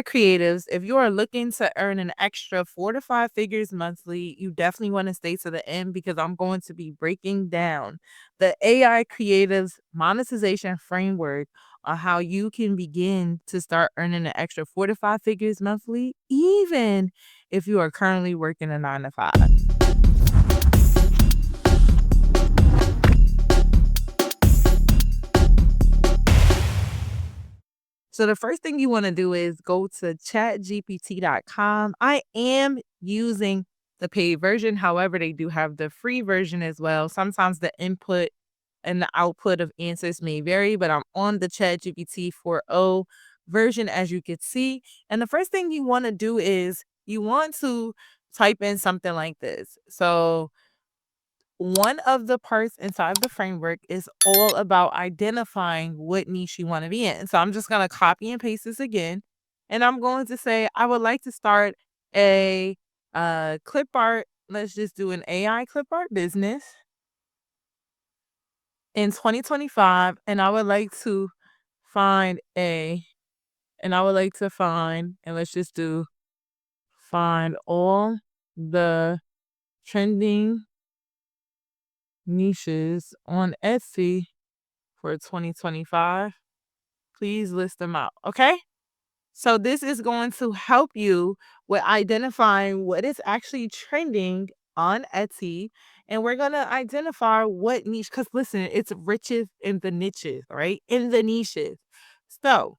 AI creatives, if you are looking to earn an extra 4 to 5 figures monthly, you definitely want to stay to the end because I'm going to be breaking down the AI creatives monetization framework on how you can begin to start earning an extra 4 to 5 figures monthly, even if you are currently working a 9 to 5. So the first thing you want to do is go to chatgpt.com. I am using the paid version. However, they do have the free version as well. Sometimes the input and the output of answers may vary, but I'm on the ChatGPT 4.0 version, as you can see. And the first thing you want to do is you want to type in something like this. So one of the parts inside of the framework is all about identifying what niche you want to be in. So I'm just going to copy and paste this again. And I'm going to say, I would like to start a clip art. Let's just do an AI clip art business in 2025. And I would like to find and let's just do find all the trending niches on Etsy for 2025. Please list them out. Okay. So this is going to help you with identifying what is actually trending on Etsy. And we're going to identify what niche, because listen, it's riches in the niches, right? In the niches. So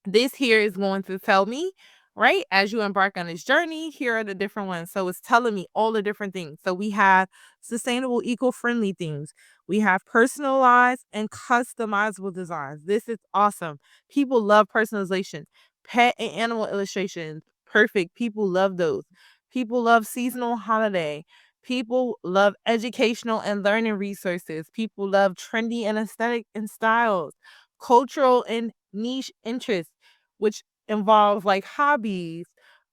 this here is going to tell me, right, as you embark on this journey, here are the different ones. So it's telling me all the different things. So we have sustainable, eco-friendly things. We have personalized and customizable designs. This is awesome. People love personalization. Pet and animal illustrations, perfect. People love those. People love seasonal holiday. People love educational and learning resources. People love trendy and aesthetic and styles, cultural and niche interests, which involves like hobbies,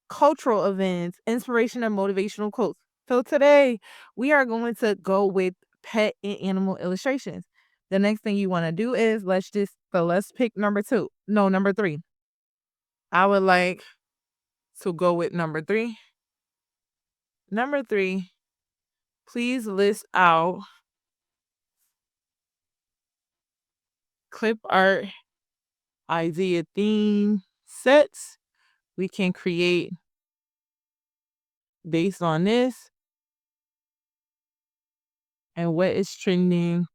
cultural events, inspiration and motivational quotes. So today we are going to go with pet and animal illustrations. The next thing you want to do is let's pick number 2. No, number 3. I would like to go with number 3. Number 3, please list out clip art idea theme sets we can create based on this and what is trending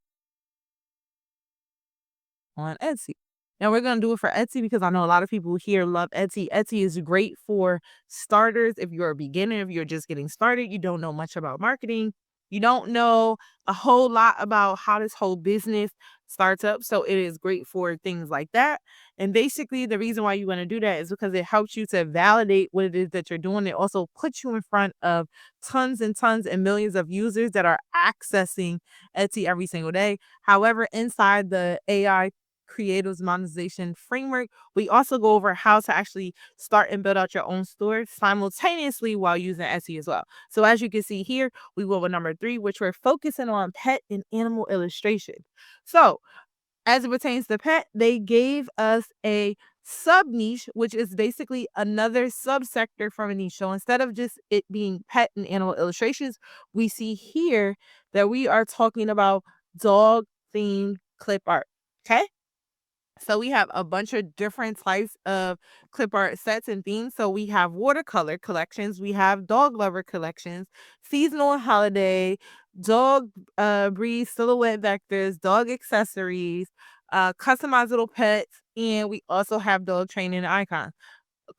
on Etsy. Now we're going to do it for Etsy because I know a lot of people here love Etsy. Etsy is great for starters. If you're a beginner, if you're just getting started, you don't know much about marketing, you don't know a whole lot about how this whole business starts up. So it is great for things like that. And basically the reason why you want to do that is because it helps you to validate what it is that you're doing. It also puts you in front of tons and tons and millions of users that are accessing Etsy every single day. However, inside the AI creatives monetization framework, we also go over how to actually start and build out your own store simultaneously while using Etsy as well. So as you can see here, we went with number 3, which we're focusing on pet and animal illustration. So as it pertains to pet, they gave us a sub niche, which is basically another subsector from a niche. So instead of just it being pet and animal illustrations, we see here that we are talking about dog themed clip art. Okay. So we have a bunch of different types of clip art sets and themes. So we have watercolor collections, we have dog lover collections, seasonal and holiday, dog breed silhouette vectors, dog accessories, customizable pets, and we also have dog training icons.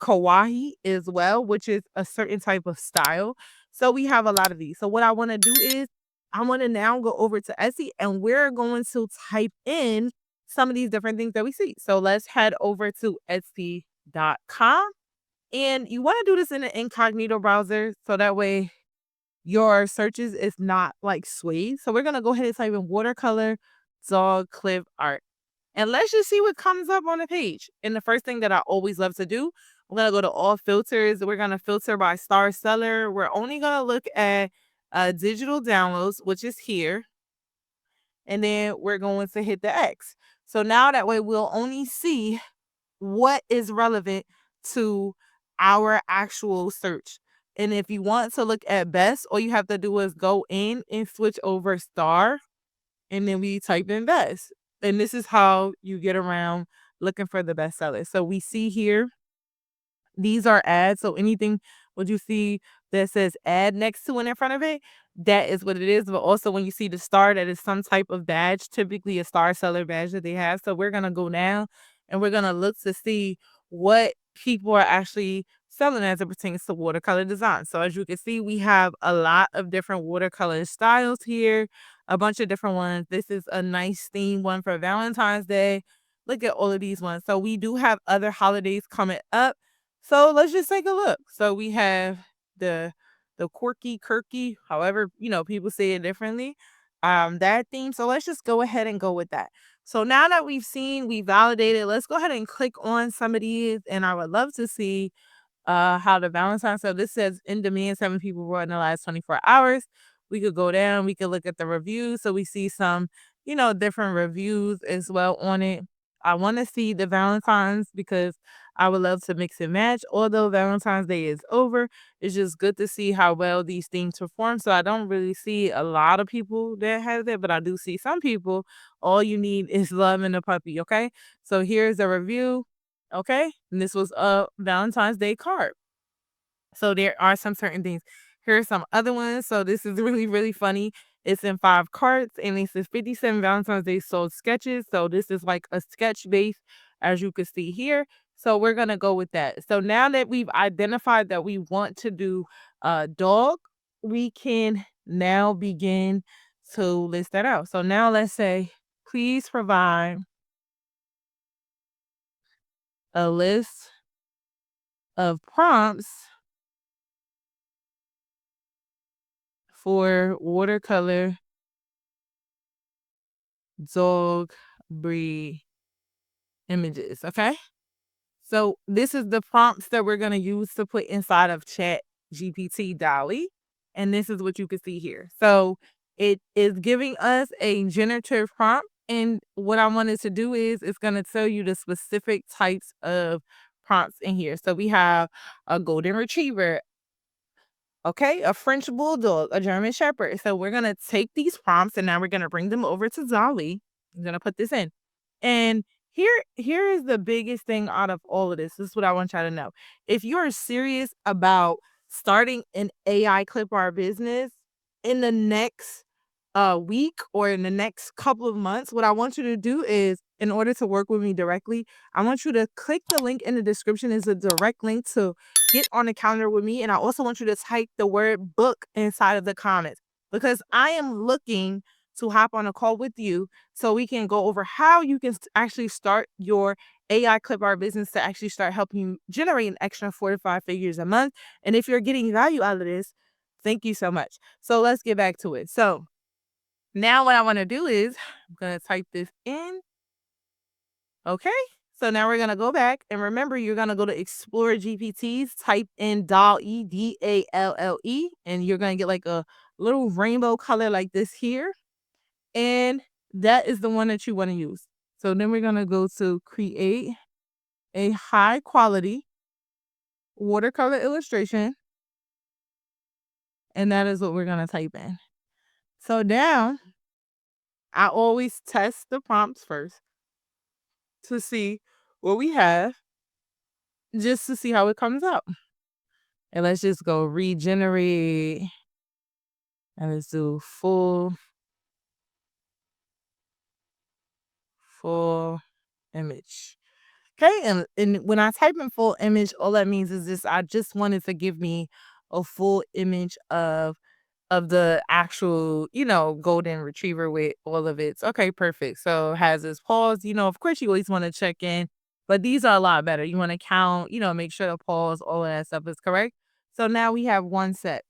Kawaii as well, which is a certain type of style. So we have a lot of these. So what I want to do is I want to now go over to Etsy and we're going to type in some of these different things that we see. So let's head over to Etsy.com. And you want to do this in an incognito browser so that way your searches is not like swayed. So we're going to go ahead and type in watercolor dog clip art. And let's just see what comes up on the page. And the first thing that I always love to do, I'm going to go to all filters. We're going to filter by star seller. We're only going to look at digital downloads, which is here. And then we're going to hit the X. So now that way we'll only see what is relevant to our actual search. And if you want to look at best, all you have to do is go in and switch over star, and then we type in best. And this is how you get around looking for the best sellers. So we see here, these are ads. So anything what you see that says ad next to it in front of it, that is what it is. But also when you see the star, that is some type of badge, typically a star seller badge that they have. So we're gonna go now and we're gonna look to see what people are actually selling as it pertains to watercolor design. So as you can see, we have a lot of different watercolor styles here, a bunch of different ones. This is a nice theme one for Valentine's Day. Look at all of these ones. So we do have other holidays coming up. So let's just take a look. So we have the quirky, kirky, however, people say it differently. That theme. So let's just go ahead and go with that. So now that we validated, let's go ahead and click on some of these. And I would love to see how the Valentine's. So this says in demand, 7 people were in the last 24 hours. We could go down, we could look at the reviews. So we see some, different reviews as well on it. I want to see the Valentine's because I would love to mix and match. Although Valentine's Day is over, it's just good to see how well these themes perform. So I don't really see a lot of people that have it, but I do see some people. All you need is love and a puppy. Okay. So here's a review. Okay. And this was a Valentine's Day card. So there are some certain things. Here are some other ones. So this is really, really funny. It's in 5 cards and it says 57 Valentine's Day sold sketches. So this is like a sketch base, as you can see here. So we're gonna go with that. So now that we've identified that we want to do dog, we can now begin to list that out. So now let's say, please provide a list of prompts for watercolor dog breed images. Okay. So this is the prompts that we're going to use to put inside of Chat GPT Dolly. And this is what you can see here. So it is giving us a generative prompt. And what I wanted to do is it's going to tell you the specific types of prompts in here. So we have a golden retriever, okay, a French bulldog, a German shepherd. So we're gonna take these prompts and now we're gonna bring them over to Dolly. I'm gonna put this in. And here is the biggest thing out of all of this. This is what I want y'all to know. If you're serious about starting an AI clip art business in the next week or in the next couple of months, what I want you to do is, in order to work with me directly, I want you to click the link in the description. Is a direct link to get on the calendar with me. And I also want you to type the word book inside of the comments because I am looking to hop on a call with you so we can go over how you can actually start your AI clip art business to actually start helping you generate an extra 4 to 5 figures a month. And if you're getting value out of this, thank you so much. So let's get back to it. So now what I want to do is I'm going to type this in. Okay. So now we're going to go back and remember, you're going to go to Explore GPTs, type in DALL-E, DALLE, and you're going to get like a little rainbow color like this here. And that is the one that you want to use. So then we're going to go to create a high quality watercolor illustration. And that is what we're going to type in. So now I always test the prompts first to see what we have, just to see how it comes out. And let's just go regenerate. And let's do full image. Okay, and when I type in full image, all that means is this: I just wanted to give me a full image of the actual, golden retriever with all of its. Okay, perfect. So has its paws. Of course you always want to check in, but these are a lot better. You want to count, make sure the paws, all of that stuff is correct. So now we have one set.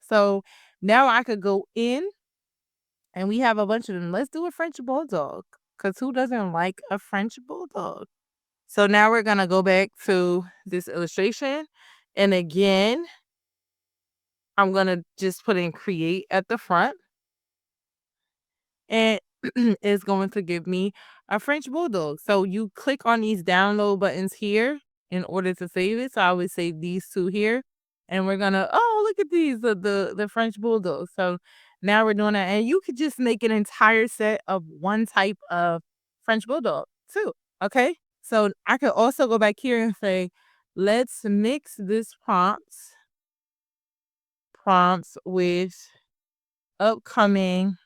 So now I could go in and we have a bunch of them. Let's do a French bulldog. Because who doesn't like a French bulldog? So now we're going to go back to this illustration. And again, I'm going to just put in create at the front. And it's going to give me a French bulldog. So you click on these download buttons here. in order to save it. So I would save these two here. And we're gonna, oh, look at these, the French Bulldogs. So now we're doing that. And you could just make an entire set of one type of French Bulldog too. Okay. So I could also go back here and say, let's mix this prompts with upcoming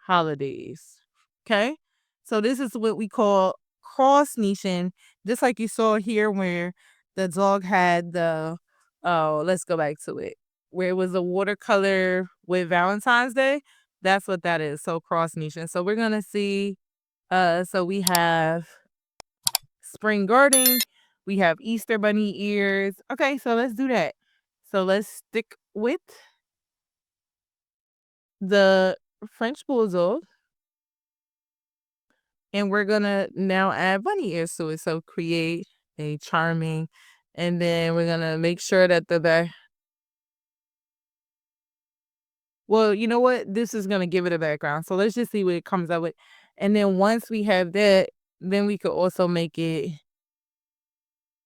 holidays. Okay. So this is what we call cross niching, just like you saw here where the dog had the, oh, let's go back to it, where it was a watercolor with Valentine's Day. That's what that is. So cross niching. So we're gonna see, so we have spring garden, we have Easter bunny ears. Okay, so let's do that. So let's stick with the French bulldog. And we're gonna now add bunny ears to it. So create a charming, and then we're gonna make sure that the back. Well, you know what? This is gonna give it a background. So let's just see what it comes up with. And then once we have that, then we could also make it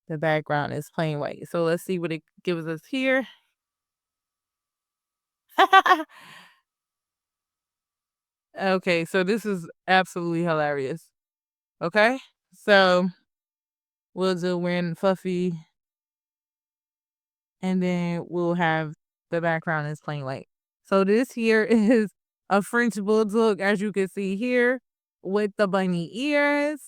the background is plain white. So let's see what it gives us here. Okay, so this is absolutely hilarious. Okay, so we'll do wearing fluffy, and then we'll have the background is plain white. So this here is a French bulldog, as you can see here, with the bunny ears.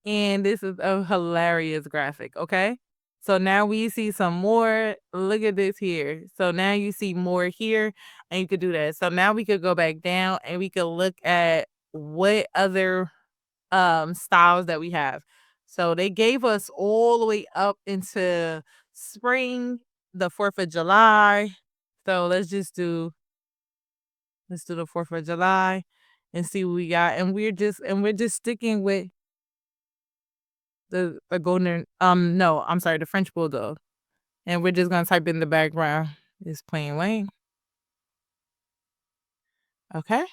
And this is a hilarious graphic, okay? So now we see some more. Look at this here. So now you see more here, and you could do that. So now we could go back down and we could look at what other styles that we have. So they gave us all the way up into spring, the 4th of July. So let's do the 4th of July and see what we got. And we're just sticking with the golden, no, I'm sorry, the French bulldog. And we're just gonna type in the background is plain white. Okay.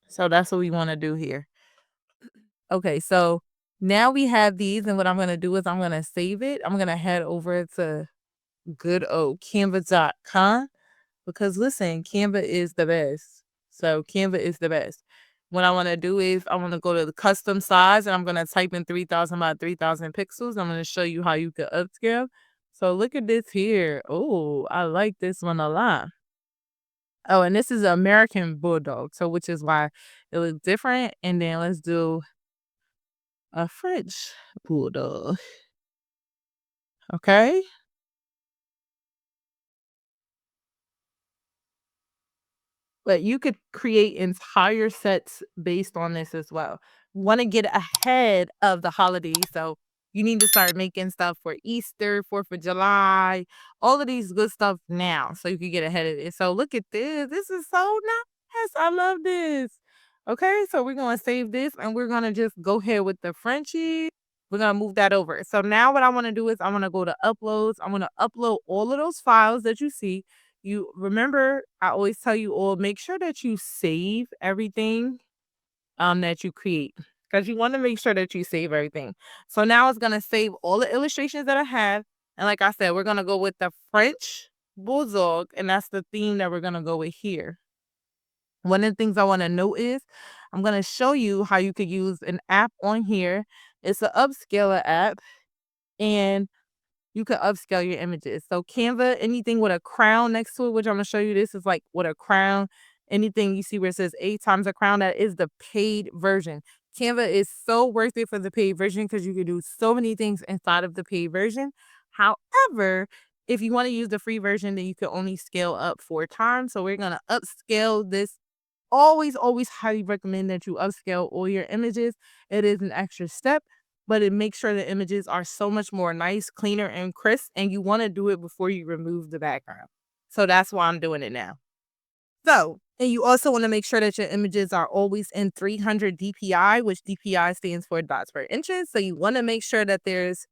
So that's what we want to do here. Okay, so now we have these, and what I'm gonna do is I'm gonna save it. I'm gonna head over to good old Canva.com, because listen, Canva is the best. So Canva is the best. What I want to do is I want to go to the custom size, and I'm going to type in 3000 by 3000 pixels. I'm going to show you how you can upscale. So look at this here. Oh, I like this one a lot. Oh, and this is an American Bulldog, so which is why it looks different. And then let's do a French Bulldog. Okay. But you could create entire sets based on this as well. Want to get ahead of the holidays, so you need to start making stuff for Easter, 4th of July, all of these good stuff now, so you can get ahead of it. So look at this. This is so nice. I love this. Okay, so we're gonna save this, and we're gonna just go ahead with the Frenchie. We're gonna move that over. So now what I want to do is I want to go to uploads. I'm gonna upload all of those files that you see. You remember, I always tell you all, make sure that you save everything that you create, because you want to make sure that you save everything. So now it's gonna save all the illustrations that I have, and like I said, we're gonna go with the French Bulldog, and that's the theme that we're gonna go with here. One of the things I want to note is I'm gonna show you how you could use an app on here. It's an Upscaler app, and you can upscale your images. So Canva, anything with a crown next to it, which I'm gonna show you, this is like with a crown. Anything you see where it says 8 times a crown, that is the paid version. Canva is so worth it for the paid version because you can do so many things inside of the paid version. However, if you want to use the free version, then you can only scale up 4 times. So we're gonna upscale this. Always highly recommend that you upscale all your images. It is an extra step, but it makes sure the images are so much more nice, cleaner, and crisp. And you want to do it before you remove the background. So that's why I'm doing it now. So, and you also want to make sure that your images are always in 300 DPI, which DPI stands for dots per inches. So you want to make sure that there's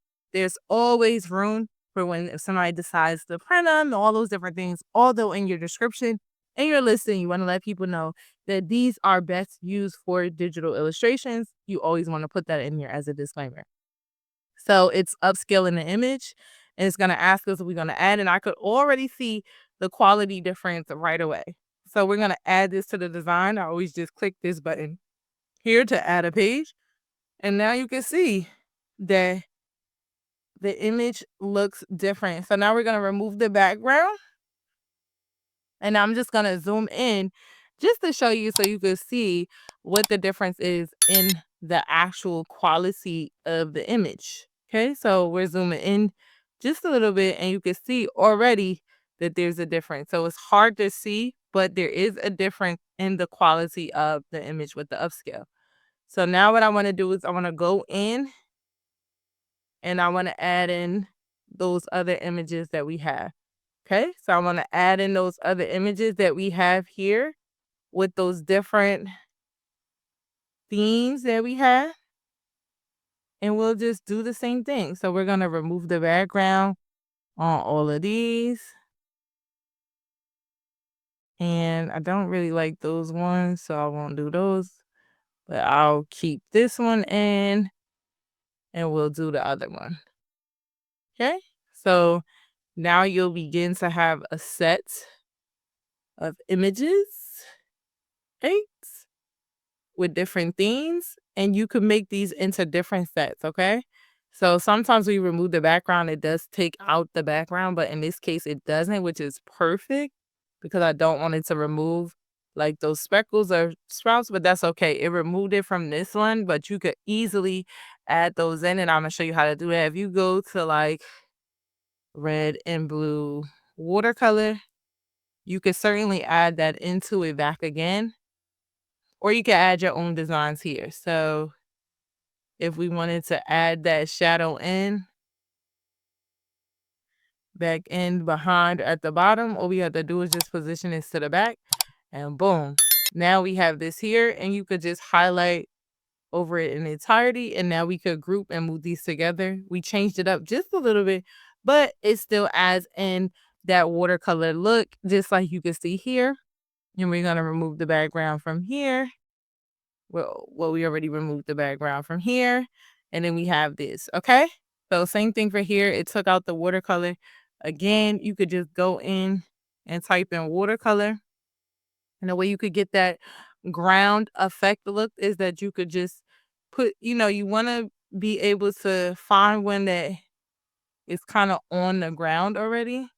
always room for when if somebody decides to print them, all those different things. Although in your description and your listing, you want to let people know that these are best used for digital illustrations. You always want to put that in here as a disclaimer. So it's upscaling the image, and it's going to ask us if we're going to add, and I could already see the quality difference right away. So we're going to add this to the design. I always just click this button here to add a page. And now you can see that the image looks different. So now we're going to remove the background, and I'm just going to zoom in just to show you so you can see what the difference is in the actual quality of the image. Okay, so we're zooming in just a little bit, and you can see already that there's a difference. So it's hard to see, but there is a difference in the quality of the image with the upscale. So now what I want to do is I want to go in and I want to add in those other images that we have. Okay, so I want to add in those other images that we have here with those different themes that we have. And we'll just do the same thing. So we're going to remove the background on all of these. And I don't really like those ones, so I won't do those. But I'll keep this one in, and we'll do the other one. Okay, so now you'll begin to have a set of images, okay, with different themes, and you can make these into different sets, okay? So sometimes we remove the background, it does take out the background, but in this case it doesn't, which is perfect because I don't want it to remove like those speckles or sprouts, but that's okay. It removed it from this one, but you could easily add those in, and I'm gonna show you how to do that. If you go to like red and blue watercolor, you could certainly add that into it back again, or you can add your own designs here. So if we wanted to add that shadow in, back in behind at the bottom, all we have to do is just position this to the back, and boom. Now we have this here, and you could just highlight over it in entirety, and now we could group and move these together. We changed it up just a little bit, but it still adds in that watercolor look, just like you can see here. And we're going to remove the background from here. Well, we already removed the background from here, and then we have this, okay? So same thing for here. It took out the watercolor. Again, you could just go in and type in watercolor. And the way you could get that ground effect look is that you could just put, you want to be able to find one that is kind of on the ground already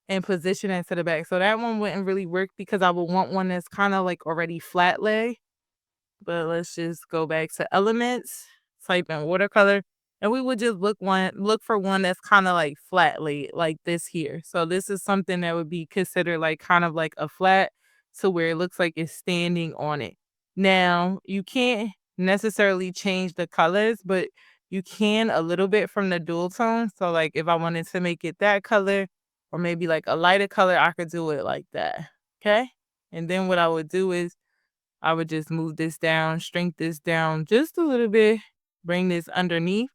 and position it to the back. So that one wouldn't really work because I would want one that's kind of like already flat lay. But let's just go back to elements, type in watercolor, and we would just look for one that's kind of like flatly, like this here. So this is something that would be considered like kind of like a flat, to where it looks like it's standing on it. Now, you can't necessarily change the colors, but you can a little bit from the dual tone. So like if I wanted to make it that color, or maybe like a lighter color, I could do it like that. Okay. And then what I would do is I would just move this down, shrink this down just a little bit, bring this underneath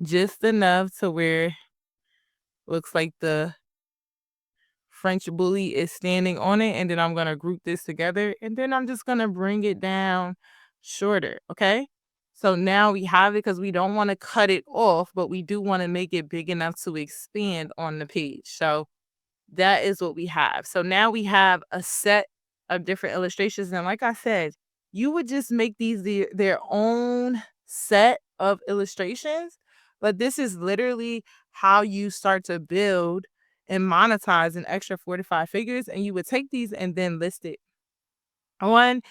just enough to where it looks like the French bully is standing on it. And then I'm going to group this together, and then I'm just going to bring it down shorter. Okay. So now we have it because we don't want to cut it off, but we do want to make it big enough to expand on the page. So that is what we have. So now we have a set of different illustrations. And like I said, you would just make these their own set of illustrations. But this is literally how you start to build and monetize an extra 4 to 5 figures. And you would take these and then list it on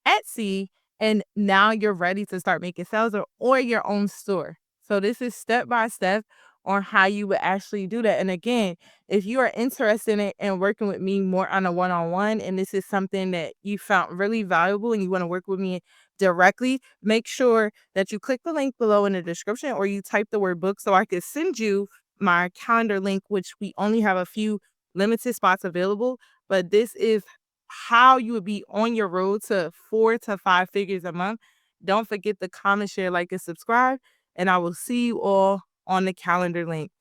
Etsy, and now you're ready to start making sales, or your own store. So this is step by step on how you would actually do that. And again, if you are interested in it and working with me more on a one-on-one, and this is something that you found really valuable and you want to work with me directly, make sure that you click the link below in the description, or you type the word book so I can send you my calendar link, which we only have a few limited spots available. But this is how you would be on your road to 4 to 5 figures a month. Don't forget to comment, share, like, and subscribe. And I will see you all on the calendar link.